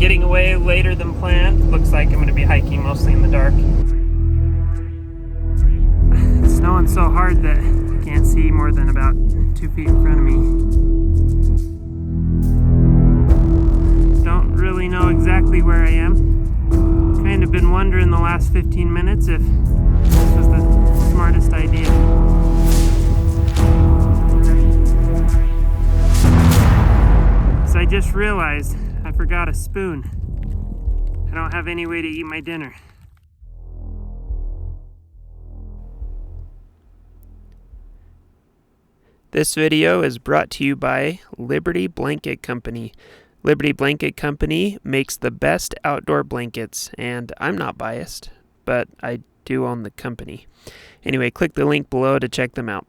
getting away later than planned. Looks like I'm going to be hiking mostly in the dark. It's snowing so hard that I can't see more than about 2 feet in front of me. Don't really know exactly where I am. Kind of been wondering the last 15 minutes if this was the smartest idea. So I just realized I forgot a spoon. I don't have any way to eat my dinner. This video is brought to you by Liberty Blanket Company. Liberty Blanket Company makes the best outdoor blankets, and I'm not biased, but I do own the company. Anyway, click the link below to check them out.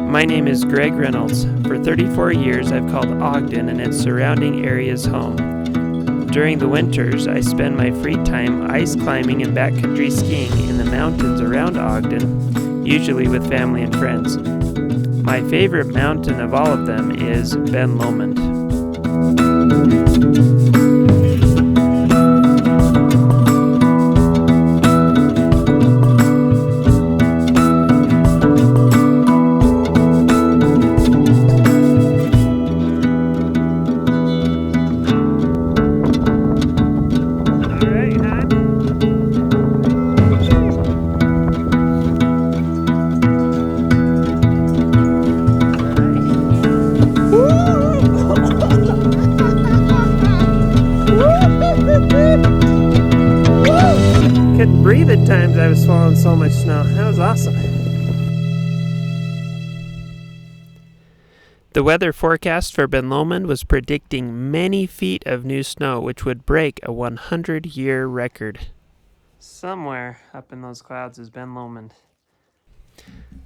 My name is Greg Reynolds. For 34 years, I've called Ogden and its surrounding areas home. During the winters, I spend my free time ice climbing and backcountry skiing in the mountains around Ogden, usually with family and friends. My favorite mountain of all of them is Ben Lomond. Couldn't breathe at times. I was swallowing so much snow. That was awesome. The weather forecast for Ben Lomond was predicting many feet of new snow, which would break a 100-year record. Somewhere up in those clouds is Ben Lomond.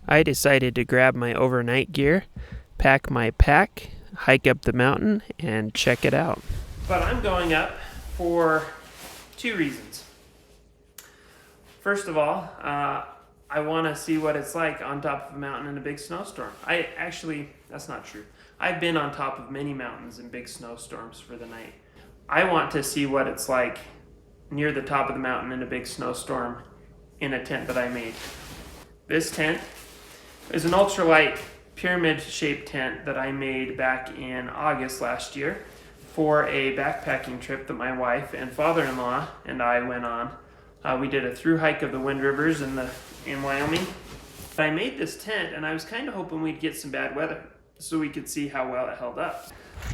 I decided to grab my overnight gear, pack my pack, hike up the mountain, and check it out. But I'm going up for 2 reasons. First of all, I want to see what it's like on top of a mountain in a big snowstorm. That's not true. I've been on top of many mountains in big snowstorms for the night. I want to see what it's like near the top of the mountain in a big snowstorm in a tent that I made. This tent is an ultralight pyramid-shaped tent that I made back in August last year for a backpacking trip that my wife and father-in-law and I went on. We did a through hike of the Wind Rivers in Wyoming. I made this tent and I was kind of hoping we'd get some bad weather so we could see how well it held up.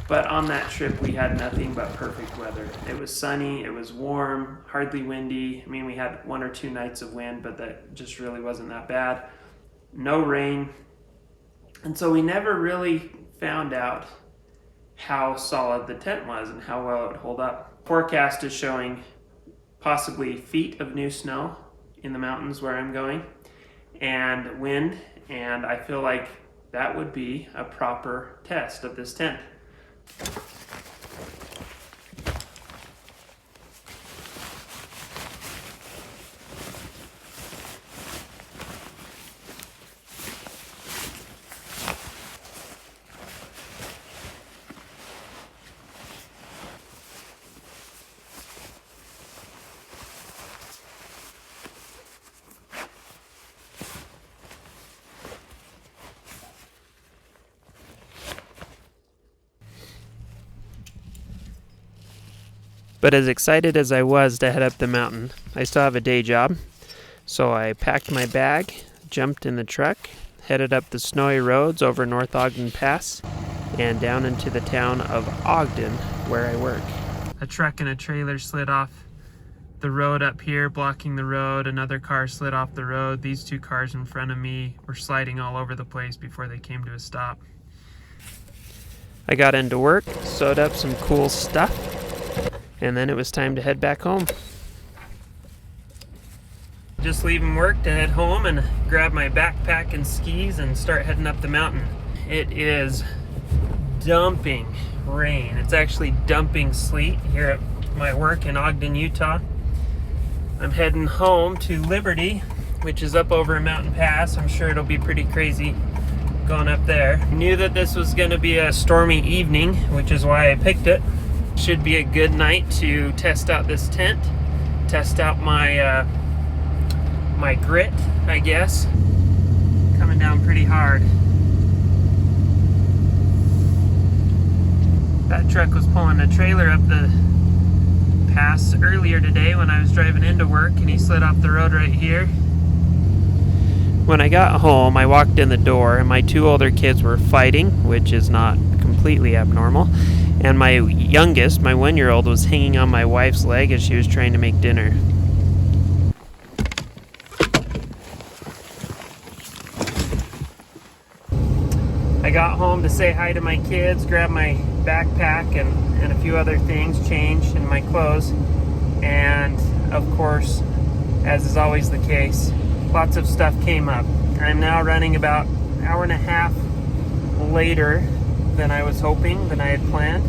But on that trip we had nothing but perfect weather. It was sunny, it was warm, hardly windy. I mean, we had 1 or 2 nights of wind, but that just really wasn't that bad. No rain. And so we never really found out how solid the tent was and how well it would hold up. Forecast is showing possibly feet of new snow in the mountains where I'm going, and wind, and I feel like that would be a proper test of this tent. But as excited as I was to head up the mountain, I still have a day job. So I packed my bag, jumped in the truck, headed up the snowy roads over North Ogden Pass, and down into the town of Ogden, where I work. A truck and a trailer slid off the road up here, blocking the road. Another car slid off the road. These two cars in front of me were sliding all over the place before they came to a stop. I got into work, sewed up some cool stuff, and then it was time to head back home. Just leaving work to head home and grab my backpack and skis and start heading up the mountain. It is dumping rain. It's actually dumping sleet here at my work in Ogden, Utah. I'm heading home to Liberty, which is up over a mountain pass. I'm sure it'll be pretty crazy going up there. Knew that this was going to be a stormy evening, which is why I picked it. Should be a good night to test out this tent, test out my my grit, I guess. Coming down pretty hard. That truck was pulling a trailer up the pass earlier today when I was driving into work, and he slid off the road right here. When I got home, I walked in the door and my two older kids were fighting, which is not completely abnormal. And my youngest, my 1-year-old, was hanging on my wife's leg as she was trying to make dinner. I got home to say hi to my kids, grab my backpack and a few other things, change in my clothes. And of course, as is always the case, lots of stuff came up. I'm now running about an hour and a half later than I was hoping, than I had planned.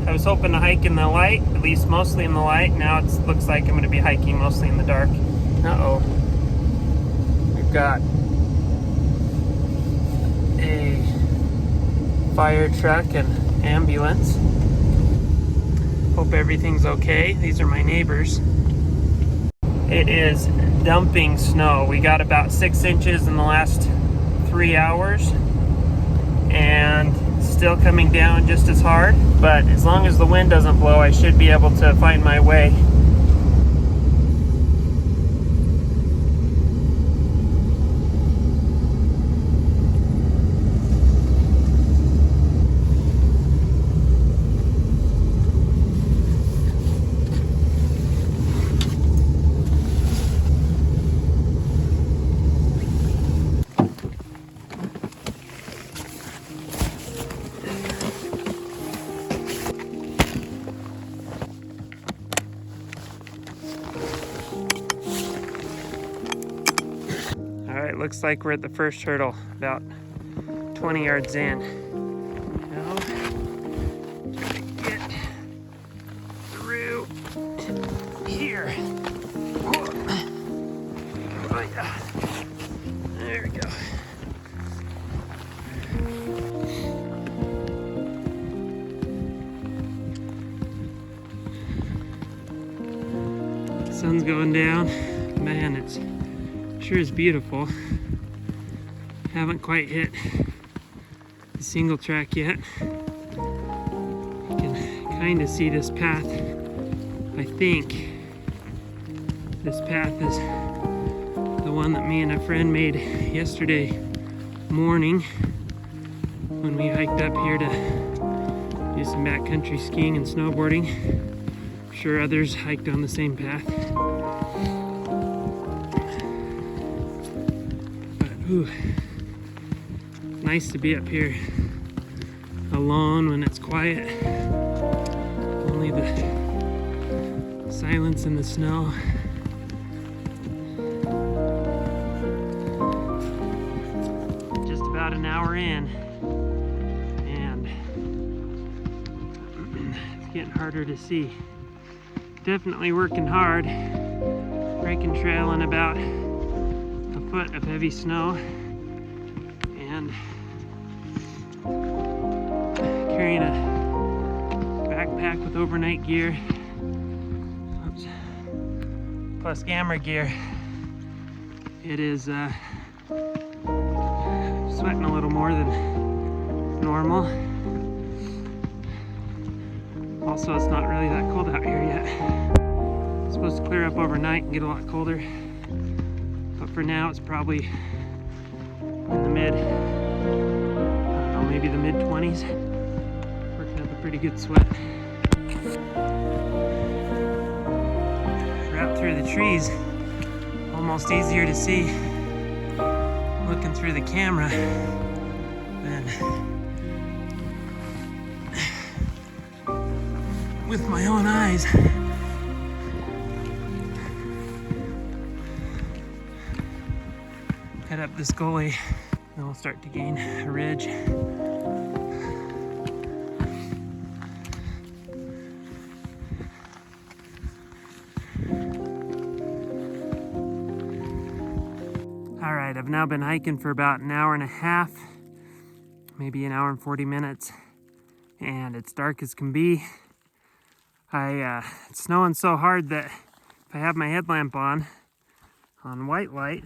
I was hoping to hike in the light, at least mostly in the light. Now it looks like I'm going to be hiking mostly in the dark. Uh-oh. We've got a fire truck and ambulance. Hope everything's okay. These are my neighbors. It is dumping snow. We got about 6 inches in the last 3 hours and still coming down just as hard, but as long as the wind doesn't blow, I should be able to find my way. Alright, looks like we're at the first hurdle, about 20 yards in. Now, try to get through here. Oh yeah. There we go. Sun's going down. Man, it's sure is beautiful. Haven't quite hit the single track yet. You can kind of see this path. I think this path is the one that me and a friend made yesterday morning when we hiked up here to do some backcountry skiing and snowboarding. I'm sure others hiked on the same path. Ooh, nice to be up here alone when it's quiet. Only the silence and the snow. Just about an hour in, and it's getting harder to see. Definitely working hard, breaking trail in about a foot of heavy snow, and carrying a backpack with overnight gear, oops, plus camera gear. It is sweating a little more than normal. Also, it's not really that cold out here yet. It's supposed to clear up overnight and get a lot colder. But for now, it's probably in the mid, I don't know, maybe the mid-20s. Working up a pretty good sweat. through the trees. Almost easier to see looking through the camera than with my own eyes. Head up this gully, then we'll start to gain a ridge. All right, I've now been hiking for about an hour and a half, maybe an hour and 40 minutes, and it's dark as can be. It's snowing so hard that if I have my headlamp on white light,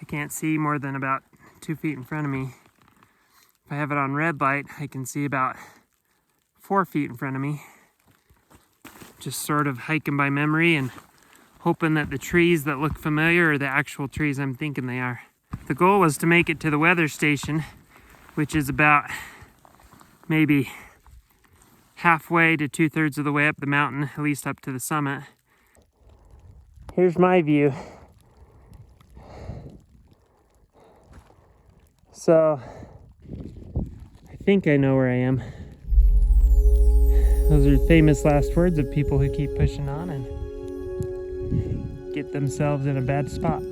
I can't see more than about 2 feet in front of me. If I have it on red light, I can see about 4 feet in front of me. Just sort of hiking by memory and hoping that the trees that look familiar are the actual trees I'm thinking they are. The goal was to make it to the weather station, which is about maybe halfway to 2/3 of the way up the mountain, at least up to the summit. Here's my view. So, I think I know where I am. Those are famous last words of people who keep pushing on and get themselves in a bad spot.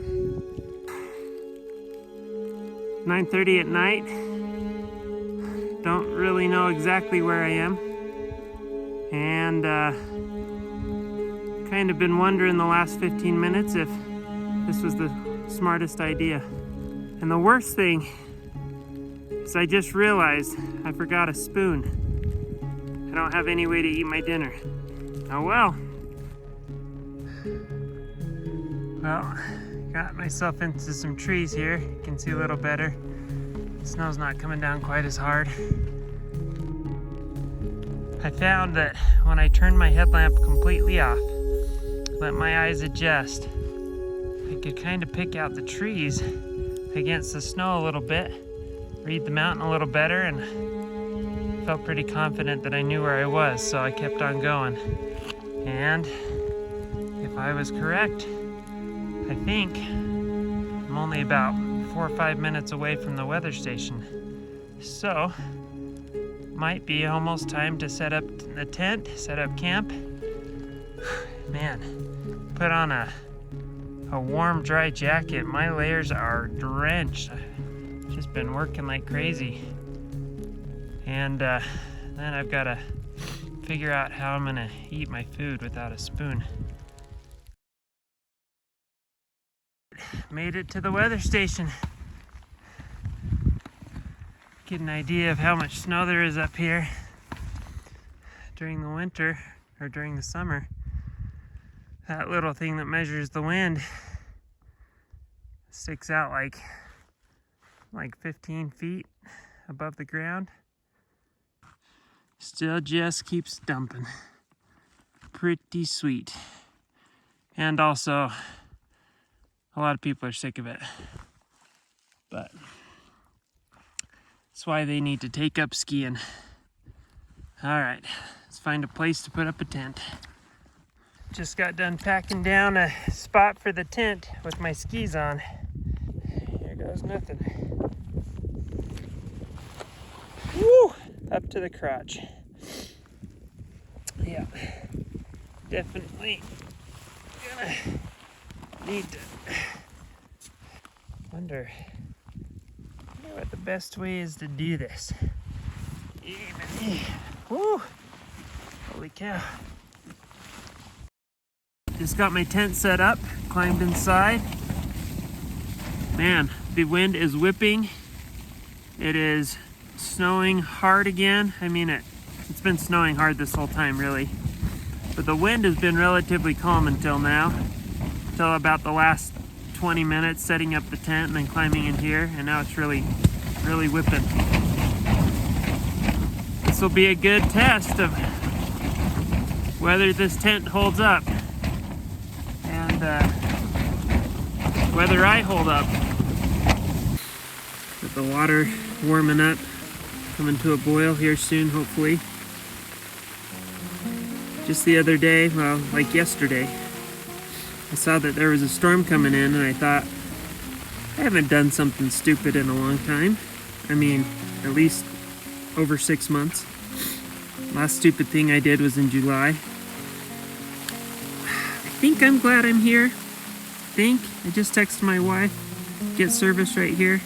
9:30 at night. Don't really know exactly where I am. And kind of been wondering the last 15 minutes if this was the smartest idea. And the worst thing is I just realized I forgot a spoon. I don't have any way to eat my dinner. Oh well. Well, got myself into some trees here. You can see a little better. The snow's not coming down quite as hard. I found that when I turned my headlamp completely off, let my eyes adjust, I could kind of pick out the trees against the snow a little bit, read the mountain a little better, and felt pretty confident that I knew where I was, so I kept on going. And if I was correct, I think I'm only about 4 or 5 minutes away from the weather station. So, might be almost time to set up the tent, set up camp. Man, put on a warm, dry jacket. My layers are drenched. I've just been working like crazy. And then I've got to figure out how I'm gonna eat my food without a spoon. Made it to the weather station. Get an idea of how much snow there is up here during the winter or during the summer. That little thing that measures the wind sticks out like 15 feet above the ground. Still just keeps dumping. Pretty sweet. And also, a lot of people are sick of it. But that's why they need to take up skiing. All right, let's find a place to put up a tent. Just got done packing down a spot for the tent with my skis on. Here goes nothing. Woo! Up to the crotch. Yeah, definitely gonna need to wonder what the best way is to do this. Woo! Holy cow. Just got my tent set up, climbed inside. Man, the wind is whipping. It is snowing hard again. I mean, it's been snowing hard this whole time, really. But the wind has been relatively calm until now. Until about the last 20 minutes setting up the tent and then climbing in here. And now it's really whipping. This will be a good test of whether this tent holds up. And whether I hold up. Get the water warming up. Coming to a boil here soon, hopefully. Just the other day, well, like yesterday, I saw that there was a storm coming in, and I thought, I haven't done something stupid in a long time. I mean, at least over 6 months. Last stupid thing I did was in July. I think I'm glad I'm here. I just texted my wife, get service right here.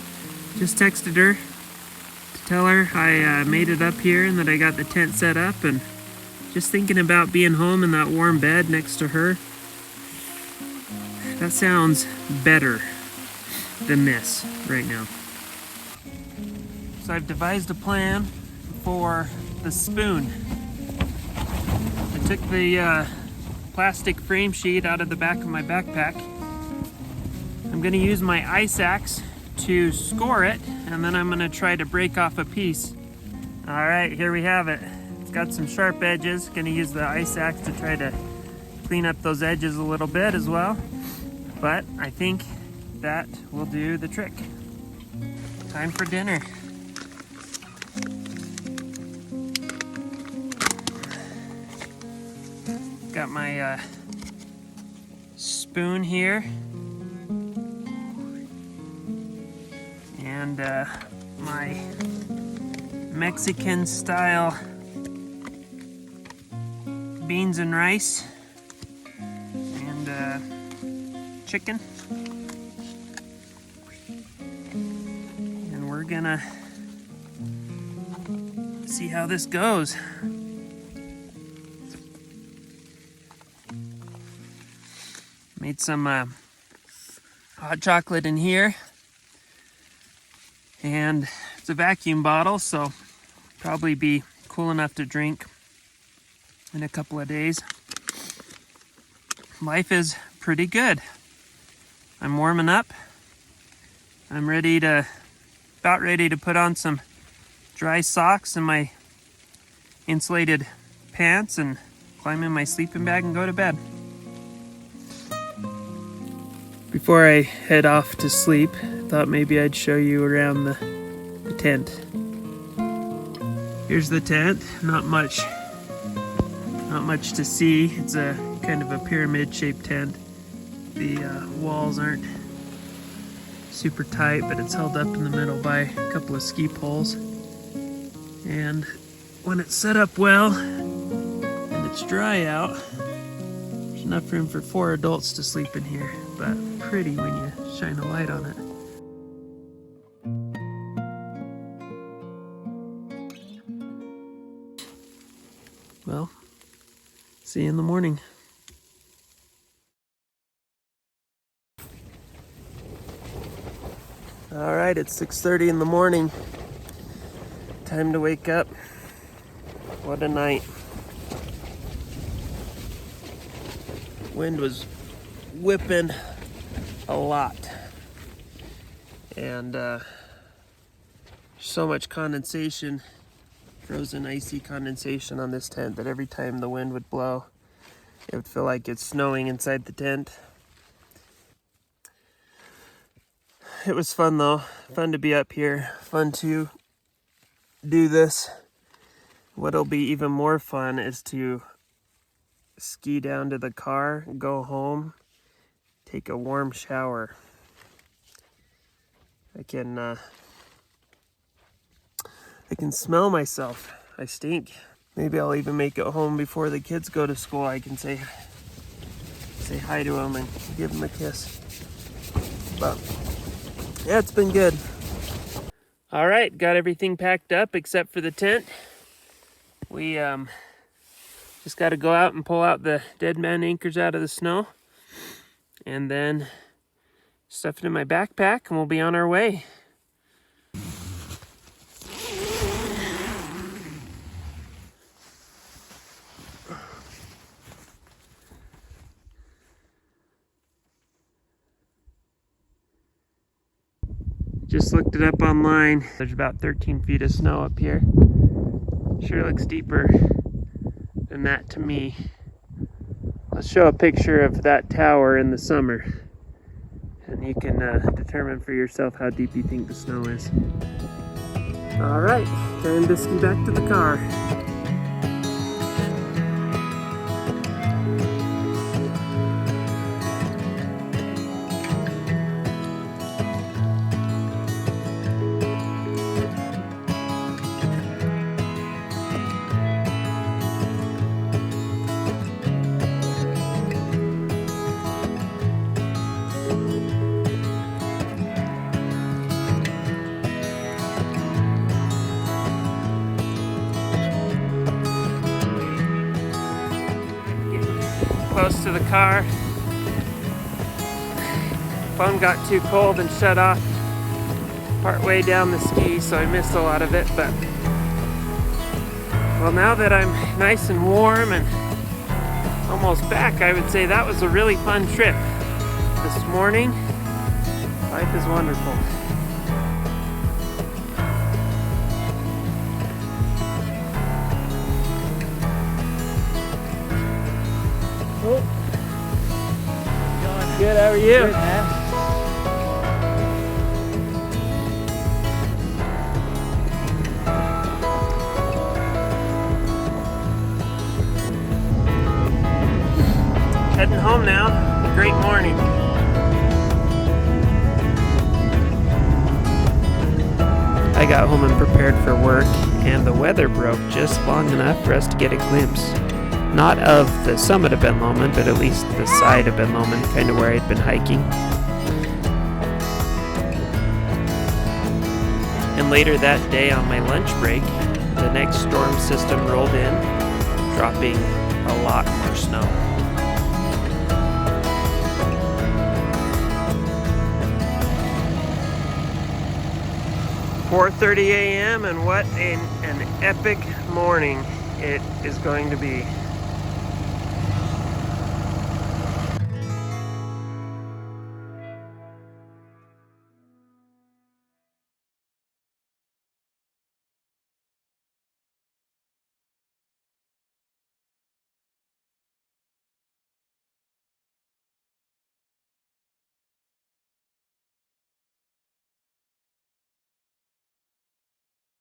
Just texted her to tell her I made it up here and that I got the tent set up, and just thinking about being home in that warm bed next to her. That sounds better than this right now. So I've devised a plan for the spoon. I took the plastic frame sheet out of the back of my backpack. I'm going to use my ice axe to score it, and then I'm going to try to break off a piece. Alright, here we have it. It's got some sharp edges. Going to use the ice axe to try to clean up those edges a little bit as well. But I think that will do the trick. Time for dinner. Got my spoon here. And my Mexican style beans and rice. And chicken. And we're gonna see how this goes. Made some hot chocolate in here. And it's a vacuum bottle, so probably be cool enough to drink in a couple of days. Life is pretty good. I'm warming up. I'm about ready to put on some dry socks and my insulated pants and climb in my sleeping bag and go to bed. Before I head off to sleep, I thought maybe I'd show you around the tent. Here's the tent. Not much to see. It's a kind of a pyramid-shaped tent. The walls aren't super tight, but it's held up in the middle by a couple of ski poles. And when it's set up well and it's dry out, there's enough room for 4 adults to sleep in here, but pretty when you shine a light on it. Well, see you in the morning. All right, it's 6:30 in the morning. Time to wake up. What a night. Wind was whipping a lot. And so much condensation, frozen icy condensation on this tent that every time the wind would blow, it would feel like it's snowing inside the tent. It was fun though, fun to be up here, fun to do this. What'll be even more fun is to ski down to the car, go home, take a warm shower. I can smell myself. I stink. Maybe I'll even make it home before the kids go to school. I can say hi to them and give them a kiss. But yeah, it's been good. All right, got everything packed up except for the tent. We just got to go out and pull out the dead man anchors out of the snow, and then stuff it in my backpack, and we'll be on our way. Just looked it up online. There's about 13 feet of snow up here. Sure looks deeper than that to me. Let's show a picture of that tower in the summer, and you can determine for yourself how deep you think the snow is. All right, time to ski back to the car. close to the car. Phone got too cold and shut off partway down the ski, so I missed a lot of it. But well, now that I'm nice and warm and almost back, I would say that was a really fun trip this morning. Life is wonderful. Oh. Good, how are you? Good, man. Heading home now. A great morning. I got home and prepared for work, and the weather broke just long enough for us to get a glimpse. Not of the summit of Ben Lomond, but at least the side of Ben Lomond, kind of where I'd been hiking. And later that day on my lunch break, the next storm system rolled in, dropping a lot more snow. 4:30 a.m. and what an epic morning it is going to be.